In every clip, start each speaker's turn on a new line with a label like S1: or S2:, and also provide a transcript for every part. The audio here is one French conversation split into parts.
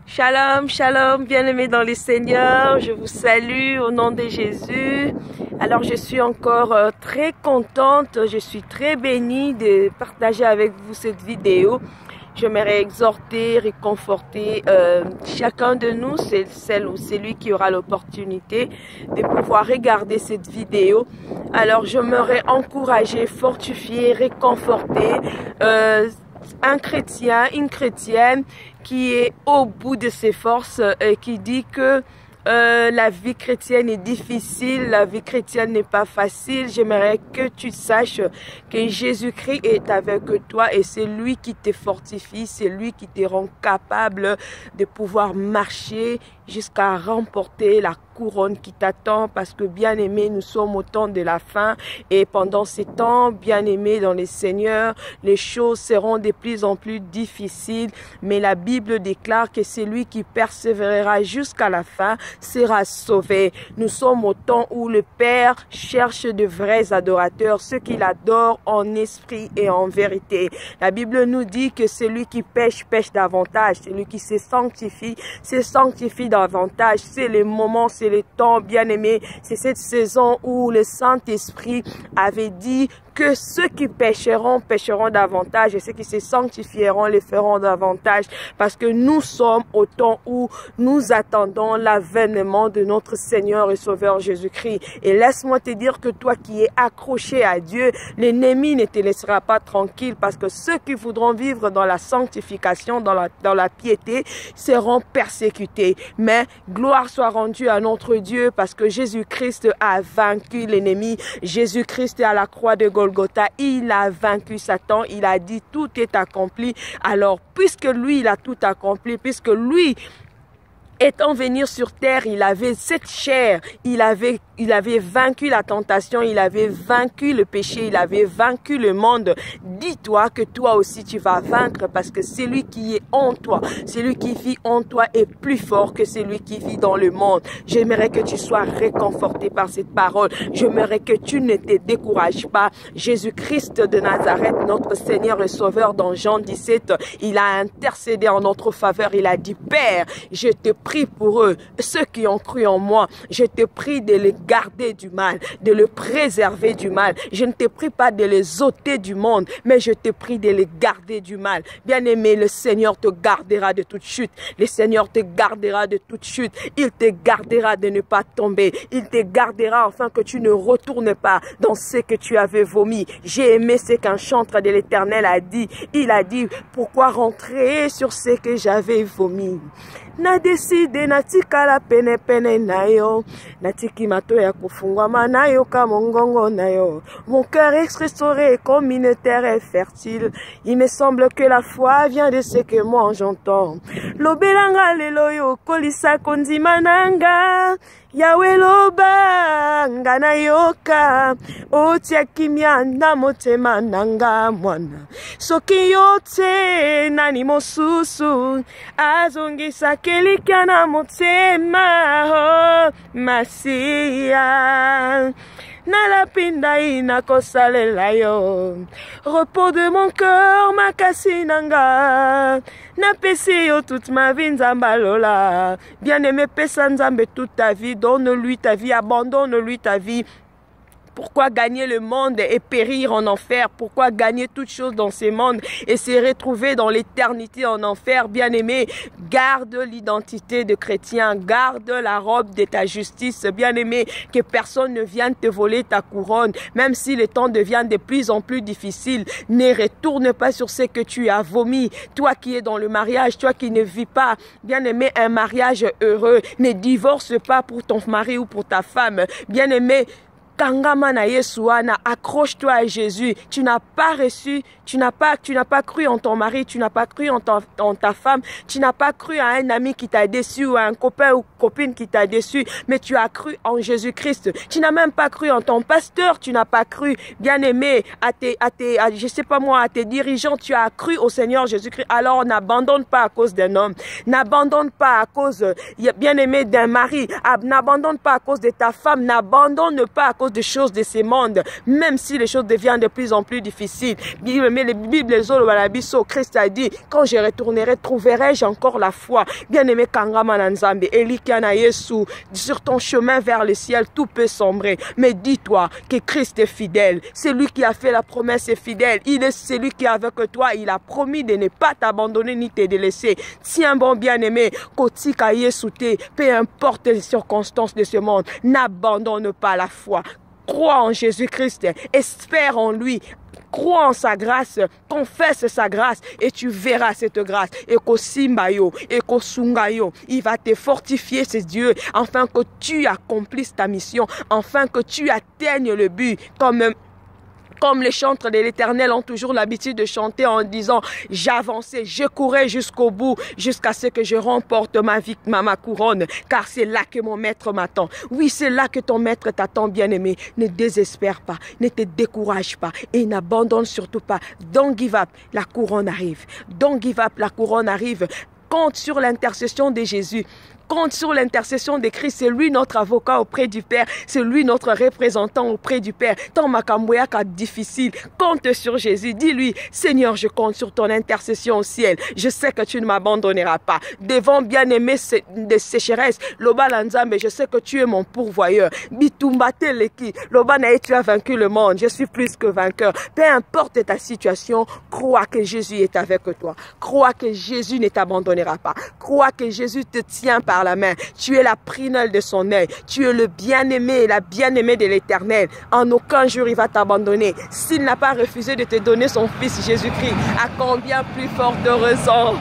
S1: Shalom, shalom, bien-aimés dans les Seigneurs, je vous salue au nom de Jésus. Alors je suis encore très contente, je suis très bénie de partager avec vous cette vidéo. J'aimerais exhorter, réconforter chacun de nous, c'est celle ou celui qui aura l'opportunité de pouvoir regarder cette vidéo. Alors j'aimerais encourager, fortifier, réconforter un chrétien, une chrétienne qui est au bout de ses forces et qui dit que la vie chrétienne est difficile, la vie chrétienne n'est pas facile. J'aimerais que tu saches que Jésus-Christ est avec toi et c'est lui qui te fortifie, c'est lui qui te rend capable de pouvoir marcher jusqu'à remporter la couronne qui t'attend, parce que bien aimé, nous sommes au temps de la fin et pendant ces temps, bien aimé dans les Seigneurs, les choses seront de plus en plus difficiles, mais la Bible déclare que celui qui persévérera jusqu'à la fin sera sauvé. Nous sommes au temps où le Père cherche de vrais adorateurs, ceux qui l'adorent en esprit et en vérité. La Bible nous dit que celui qui pêche, pêche davantage, celui qui se sanctifie davantage. C'est le moment, c'est le temps, bien aimé. C'est cette saison où le Saint-Esprit avait dit que ceux qui pécheront, pécheront davantage et ceux qui se sanctifieront, les feront davantage, parce que nous sommes au temps où nous attendons l'avènement de notre Seigneur et Sauveur Jésus-Christ. Et laisse-moi te dire que toi qui es accroché à Dieu, l'ennemi ne te laissera pas tranquille, parce que ceux qui voudront vivre dans la sanctification, dans la piété, seront persécutés. Mais gloire soit rendue à notre Dieu, parce que Jésus-Christ a vaincu l'ennemi. Jésus-Christ est à la croix de Golgotha. Il a vaincu Satan, il a dit tout est accompli. Alors puisque lui il a tout accompli, puisque lui étant venu sur terre, il avait cette chair, il avait vaincu la tentation, il avait vaincu le péché, il avait vaincu le monde. Dis-toi que toi aussi tu vas vaincre, parce que celui qui est en toi, celui qui vit en toi est plus fort que celui qui vit dans le monde. J'aimerais que tu sois réconforté par cette parole. J'aimerais que tu ne te décourages pas. Jésus-Christ de Nazareth, notre Seigneur et Sauveur, dans Jean 17, il a intercédé en notre faveur. Il a dit: Père, je te prie pour eux, ceux qui ont cru en moi. Je te prie de les garder du mal, de le préserver du mal. Je ne te prie pas de les ôter du monde, mais je te prie de les garder du mal. Bien-aimé, le Seigneur te gardera de toute chute. Le Seigneur te gardera de toute chute. Il te gardera de ne pas tomber. Il te gardera afin que tu ne retournes pas dans ce que tu avais vomi. J'ai aimé ce qu'un chantre de l'Éternel a dit. Il a dit: pourquoi rentrer sur ce que j'avais vomi? Na décidé natika la pene pene nayo, natiki mato ya kufungwama nayo kamongongo nayo. Mon cœur est restauré comme une terre fertile. Il me semble que la foi vient de ce que moi j'entends. Lobelanga leloyo kolisa kondimananga. Yahweh loba ngana yoka otia kimya na motema nanga mwana soki yote nani mosusu azongisa kelika na motema Masia nalapinda ina kosalela yo repos de mon cœur makasi nanga napesi yo toute ma vie nzamba lola. Bien-aimé, pesa nzambe toute ta vie, donne-lui ta vie, abandonne-lui ta vie. Pourquoi gagner le monde et périr en enfer? Pourquoi gagner toutes choses dans ce monde et se retrouver dans l'éternité en enfer? Bien-aimé, garde l'identité de chrétien, garde la robe de ta justice. Bien-aimé, que personne ne vienne te voler ta couronne. Même si le temps devient de plus en plus difficile, ne retourne pas sur ce que tu as vomi. Toi qui es dans le mariage, toi qui ne vis pas, bien-aimé, un mariage heureux, ne divorce pas pour ton mari ou pour ta femme. Bien-aimé, Kangamana Yesuana, accroche-toi à Jésus. Tu n'as pas reçu, tu n'as pas cru en ton mari, tu n'as pas cru en ta femme, tu n'as pas cru à un ami qui t'a déçu ou à un copain ou copine qui t'a déçu, mais tu as cru en Jésus-Christ. Tu n'as même pas cru en ton pasteur, tu n'as pas cru, bien-aimé, je sais pas moi, à tes dirigeants, tu as cru au Seigneur Jésus-Christ. Alors n'abandonne pas à cause d'un homme, n'abandonne pas à cause, bien-aimé, d'un mari, n'abandonne pas à cause de ta femme, n'abandonne pas à cause cause des choses de ce monde, même si les choses deviennent de plus en plus difficiles. Mais les Bibles, Christ a dit, quand je retournerai, trouverai-je encore la foi? Bien-aimé Kangama Nanzambe, Elikiana Yesu, sur ton chemin vers le ciel, tout peut sombrer. Mais dis-toi que Christ est fidèle. C'est lui qui a fait la promesse est fidèle. Il est celui qui est avec toi. Il a promis de ne pas t'abandonner ni te délaisser. Tiens bon bien-aimé, Kotika Yesu te, peu importe les circonstances de ce monde, n'abandonne pas la foi. Crois en Jésus-Christ, espère en lui, crois en sa grâce, confesse sa grâce et tu verras cette grâce. Et qu'au Simbayo, et qu'au Sungayo, il va te fortifier, c'est Dieu, afin que tu accomplisses ta mission, afin que tu atteignes le but comme les chantres de l'Éternel ont toujours l'habitude de chanter en disant « J'avançais, je courais jusqu'au bout, jusqu'à ce que je remporte ma couronne, car c'est là que mon maître m'attend. » Oui, c'est là que ton maître t'attend, bien-aimé. Ne désespère pas, ne te décourage pas et n'abandonne surtout pas. Don't give up, la couronne arrive. Don't give up, la couronne arrive. Compte sur l'intercession de Jésus. Compte sur l'intercession de Christ. C'est lui notre avocat auprès du Père. C'est lui notre représentant auprès du Père. Tant Makamboyaka difficile, compte sur Jésus. Dis-lui, Seigneur, je compte sur ton intercession au ciel. Je sais que tu ne m'abandonneras pas. Devant bien-aimé de sécheresse, Loba Lanzambe, je sais que tu es mon pourvoyeur. Bitumbate Leki, Loba Nae, tu as vaincu le monde. Je suis plus que vainqueur. Peu importe ta situation, crois que Jésus est avec toi. Crois que Jésus ne t'abandonnera pas. Crois que Jésus te tient par la main. Tu es la prunelle de son œil. Tu es le bien-aimé et la bien-aimée de l'Éternel. En aucun jour, il va t'abandonner. S'il n'a pas refusé de te donner son Fils Jésus-Christ, à combien plus forte raison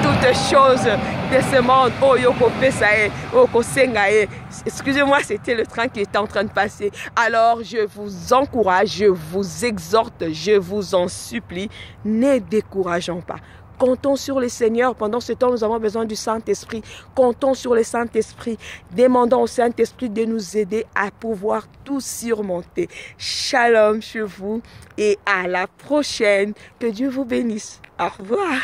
S1: toutes choses de ce monde. Oh, yoko pesae, oko sengae. Excusez-moi, c'était le train qui était en train de passer. Alors, je vous encourage, je vous exhorte, je vous en supplie, ne décourageons pas. Comptons sur le Seigneur. Pendant ce temps, nous avons besoin du Saint-Esprit. Comptons sur le Saint-Esprit. Demandons au Saint-Esprit de nous aider à pouvoir tout surmonter. Shalom chez vous et à la prochaine. Que Dieu vous bénisse. Au revoir.